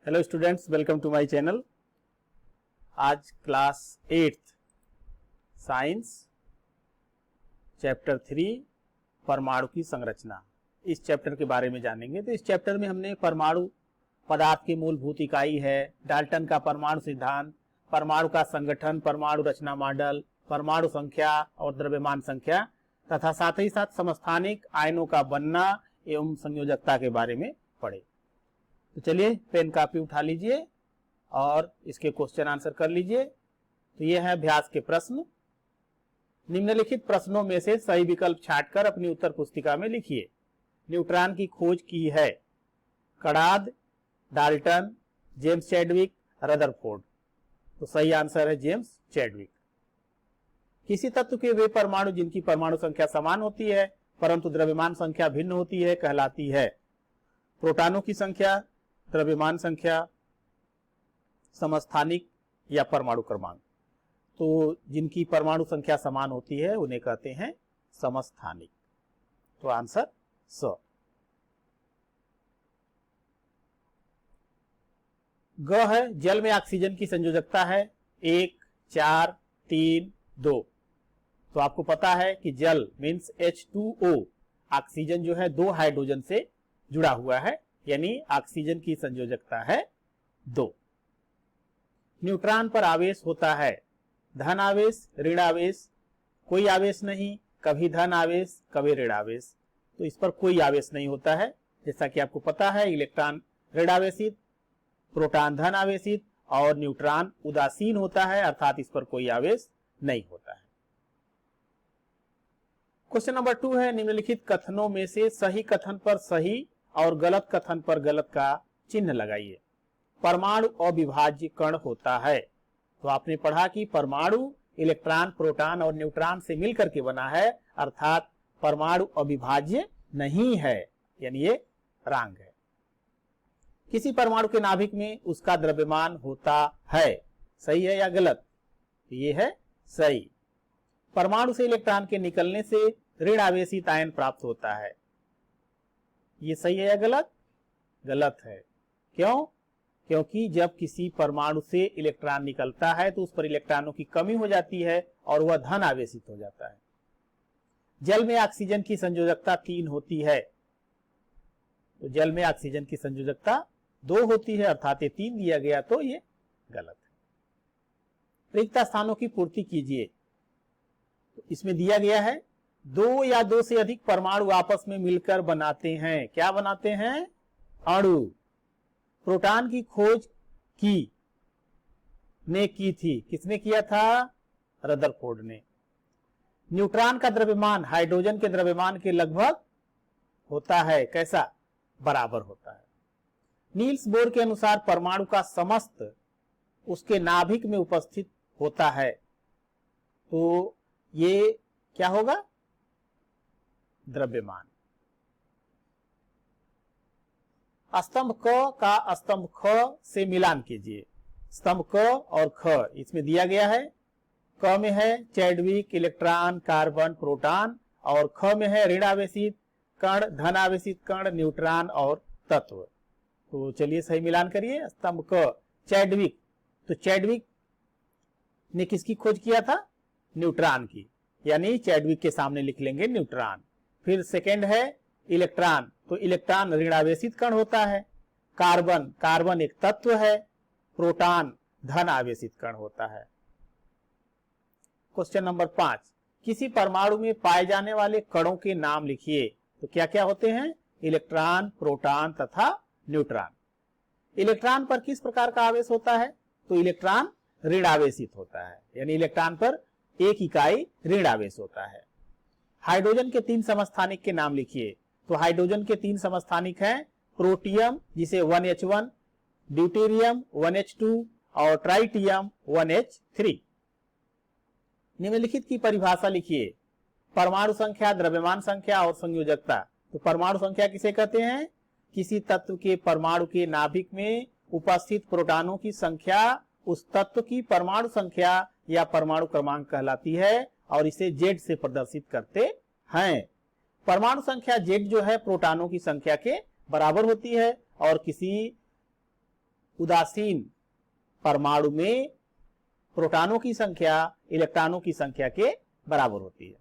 Hello students, welcome to my channel. आज class 8th science chapter 3 परमाणु की संरचना, इस चैप्टर के बारे में जानेंगे। तो इस चैप्टर में हमने परमाणु पदार्थ की मूलभूत इकाई है, डाल्टन का परमाणु सिद्धांत, परमाणु का संगठन, परमाणु रचना मॉडल, परमाणु संख्या और द्रव्यमान संख्या तथा साथ ही साथ समस्थानिक आयनों का बनना एवं संयोजकता के बारे में पढ़े। तो चलिए पेन कापी उठा लीजिए और इसके क्वेश्चन आंसर कर लीजिए। तो ये है अभ्यास के प्रश्न। निम्नलिखित प्रश्नों में से सही विकल्प छांटकर अपनी उत्तर पुस्तिका में लिखिए। न्यूट्रॉन की खोज की है कड़ाद, डाल्टन, जेम्स चैडविक, रदरफोर्ड। तो सही आंसर है जेम्स चैडविक। किसी तत्व के वे परमाणु जिनकी परमाणु संख्या समान होती है परंतु द्रव्यमान संख्या भिन्न होती है कहलाती है प्रोटॉनों की संख्या, द्रव्यमान संख्या, समस्थानिक या परमाणु क्रमांक। तो जिनकी परमाणु संख्या समान होती है उन्हें कहते हैं समस्थानिक। तो आंसर स। ग है जल में ऑक्सीजन की संयोजकता है 1, 4, 3, 2। तो आपको पता है कि जल मीन्स H2O, ऑक्सीजन जो है 2 हाइड्रोजन से जुड़ा हुआ है, यानी ऑक्सीजन की संयोजकता है 2। न्यूट्रॉन पर आवेश होता है धन आवेश, ऋण आवेश, कोई आवेश नहीं, कभी धन आवेश कभी ऋण आवेश। तो इस पर कोई आवेश नहीं होता है। जैसा कि आपको पता है इलेक्ट्रॉन ऋण आवेशित, प्रोटॉन धन आवेशित और न्यूट्रॉन उदासीन होता है, अर्थात इस पर कोई आवेश नहीं होता है। क्वेश्चन नंबर 2 है निम्नलिखित कथनों में से सही कथन पर सही और गलत कथन पर गलत का चिन्ह लगाइए। परमाणु अविभाज्य कण होता है। तो आपने पढ़ा कि परमाणु इलेक्ट्रॉन, प्रोटॉन और न्यूट्रॉन से मिलकर के बना है, अर्थात परमाणु अविभाज्य नहीं है, यानी ये रॉन्ग है। किसी परमाणु के नाभिक में उसका द्रव्यमान होता है, सही है या गलत? ये है सही। परमाणु से इलेक्ट्रॉन के निकलने से ऋण आवेशित आयन प्राप्त होता है, ये सही है या गलत? गलत है। क्यों? क्योंकि जब किसी परमाणु से इलेक्ट्रॉन निकलता है तो उस पर इलेक्ट्रॉनों की कमी हो जाती है और वह धन आवेशित हो जाता है। जल में ऑक्सीजन की संयोजकता 3 होती है। तो जल में ऑक्सीजन की संयोजकता 2 होती है, अर्थात ये 3 दिया गया, तो ये गलत है। रिक्त स्थानों की पूर्ति कीजिए। तो इसमें दिया गया है 2 या 2 से अधिक परमाणु आपस में मिलकर बनाते हैं, क्या बनाते हैं? अणु। प्रोटॉन की खोज की थी, किसने किया था? रदरफोर्ड ने। न्यूट्रॉन का द्रव्यमान हाइड्रोजन के द्रव्यमान के लगभग होता है, कैसा? बराबर होता है। नील्स बोर के अनुसार परमाणु का समस्त उसके नाभिक में उपस्थित होता है। तो ये क्या होगा? द्रव्यमान। स्तंभ क का स्तंभ ख से मिलान कीजिए। स्तंभ क और ख इसमें दिया गया है, क में है चैडविक, इलेक्ट्रॉन, कार्बन, प्रोटॉन, और ख में है ऋण आवेशित कण, धन आवेशित कण, न्यूट्रॉन और तत्व। तो चलिए सही मिलान करिए। स्तंभ क चैडविक, तो चैडविक ने किसकी खोज किया था? न्यूट्रॉन की, यानी चैडविक के सामने लिख लेंगे न्यूट्रॉन। फिर सेकेंड है इलेक्ट्रॉन, तो इलेक्ट्रॉन ऋण आवेशित कण होता है। कार्बन, कार्बन एक तत्व है। प्रोटॉन धन आवेशित कण होता है। क्वेश्चन नंबर 5, किसी परमाणु में पाए जाने वाले कणों के नाम लिखिए। तो क्या क्या होते हैं? इलेक्ट्रॉन, प्रोटॉन तथा न्यूट्रॉन। इलेक्ट्रॉन पर किस प्रकार का आवेश होता है? तो इलेक्ट्रॉन ऋण आवेशित होता है, यानी इलेक्ट्रॉन पर 1 इकाई ऋण आवेश होता है। हाइड्रोजन के 3 समस्थानिक के नाम लिखिए। तो हाइड्रोजन के 3 समस्थानिक हैं प्रोटियम जिसे 1H1, ड्यूटेरियम 1H2 और ट्राइटियम 1H3। निम्नलिखित की परिभाषा लिखिए। परमाणु संख्या, द्रव्यमान संख्या और संयोजकता। तो परमाणु संख्या किसे कहते हैं? किसी तत्व के परमाणु के नाभिक में उपस्थित प्रोटॉनों की संख्या उस तत्व की परमाणु संख्या या परमाणु क्रमांक कहलाती है और इसे Z से प्रदर्शित करते हैं। परमाणु संख्या Z जो है प्रोटॉनों की संख्या के बराबर होती है और किसी उदासीन परमाणु में प्रोटॉनों की संख्या इलेक्ट्रॉनों की संख्या के बराबर होती है।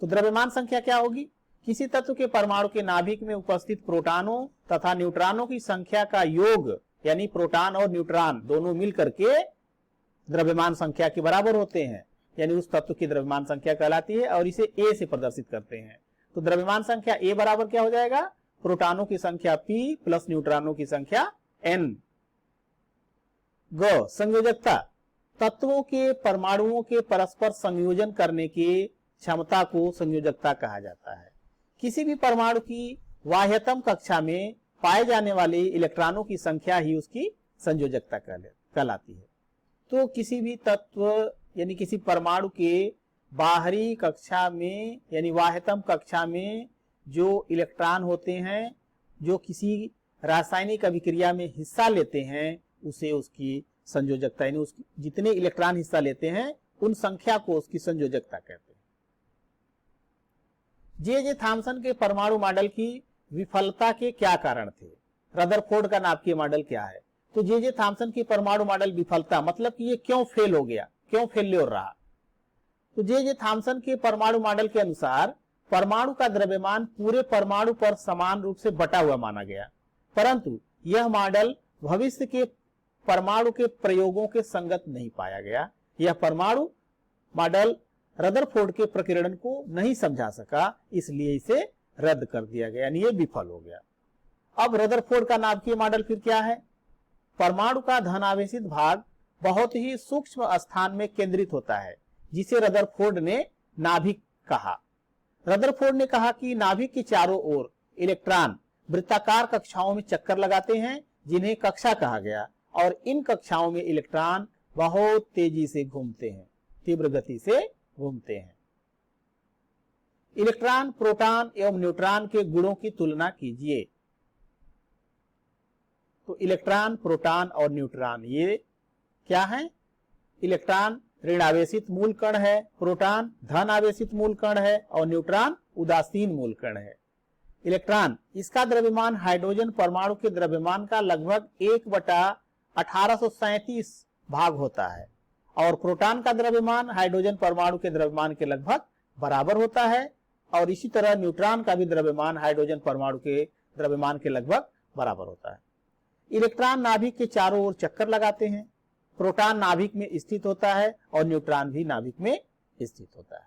तो द्रव्यमान संख्या क्या होगी? किसी तत्व के परमाणु के नाभिक में उपस्थित प्रोटॉनों तथा न्यूट्रॉनों की संख्या का योग, यानी प्रोटॉन और न्यूट्रॉन दोनों मिलकर के द्रव्यमान संख्या के बराबर होते हैं, यानी उस तत्व की द्रव्यमान संख्या कहलाती है और इसे ए से प्रदर्शित करते हैं। तो द्रव्यमान संख्या ए बराबर क्या हो जाएगा? प्रोटॉनों की संख्या पी प्लस न्यूट्रॉनों की संख्या एन। ग संयोजकता, तत्वों के परमाणुओं के परस्पर संयोजन करने की क्षमता को संयोजकता कहा जाता है। किसी भी परमाणु की बाह्यतम कक्षा में पाए जाने वाले इलेक्ट्रॉनों की संख्या ही उसकी संयोजकता कहलाती है। तो किसी भी तत्व यानी किसी परमाणु के बाहरी कक्षा में यानी बाह्यतम कक्षा में जो इलेक्ट्रॉन होते हैं, जो किसी रासायनिक अभिक्रिया में हिस्सा लेते हैं, उसे उसकी संयोजकता यानी उसकी जितने इलेक्ट्रॉन हिस्सा लेते हैं उन संख्या को उसकी संयोजकता कहते हैं। जे थॉमसन के परमाणु मॉडल की विफलता के क्या कारण थे? रदरफोर्ड का नाभिकीय मॉडल क्या है? तो जे थॉमसन की परमाणु मॉडल विफलता मतलब कि ये क्यों फेल हो गया, क्यों फेल्योर रहा? तो जे थॉमसन के परमाणु मॉडल के अनुसार परमाणु का द्रव्यमान पूरे परमाणु पर समान रूप से बटा हुआ माना गया, परंतु यह मॉडल भविष्य के परमाणु के प्रयोगों के संगत नहीं पाया गया। यह परमाणु मॉडल रदरफोर्ड के प्रकीर्णन को नहीं समझा सका, इसलिए इसे रद्द कर दिया गया, यानी ये विफल हो गया। अब रदरफोर्ड का नाभिकीय मॉडल फिर क्या है? परमाणु का धनावेशित भाग बहुत ही सूक्ष्म स्थान में केंद्रित होता है, जिसे रदरफोर्ड ने नाभिक कहा। रदरफोर्ड ने कहा कि नाभिक के चारों ओर इलेक्ट्रॉन वृत्ताकार कक्षाओं में चक्कर लगाते हैं, जिन्हें कक्षा कहा गया, और इन कक्षाओं में इलेक्ट्रॉन बहुत तेजी से घूमते हैं, तीव्र गति से घूमते हैं। इलेक्ट्रॉन, प्रोटॉन एवं न्यूट्रॉन के गुणों की तुलना कीजिए। तो इलेक्ट्रॉन, प्रोटॉन और न्यूट्रॉन ये क्या है? इलेक्ट्रॉन ऋण आवेशित मूल कण है, प्रोटॉन धन आवेशित मूल कण है और न्यूट्रॉन उदासीन मूल कण है। इलेक्ट्रॉन, इसका द्रव्यमान हाइड्रोजन परमाणु के द्रव्यमान का लगभग 1/1837 भाग होता है और प्रोटॉन का द्रव्यमान हाइड्रोजन परमाणु के द्रव्यमान के लगभग बराबर होता है, और इसी तरह न्यूट्रॉन का भी द्रव्यमान हाइड्रोजन परमाणु के द्रव्यमान के लगभग बराबर होता है। इलेक्ट्रॉन नाभिक के चारों ओर चक्कर लगाते हैं, प्रोटॉन नाभिक में स्थित होता है और न्यूट्रॉन भी नाभिक में स्थित होता है।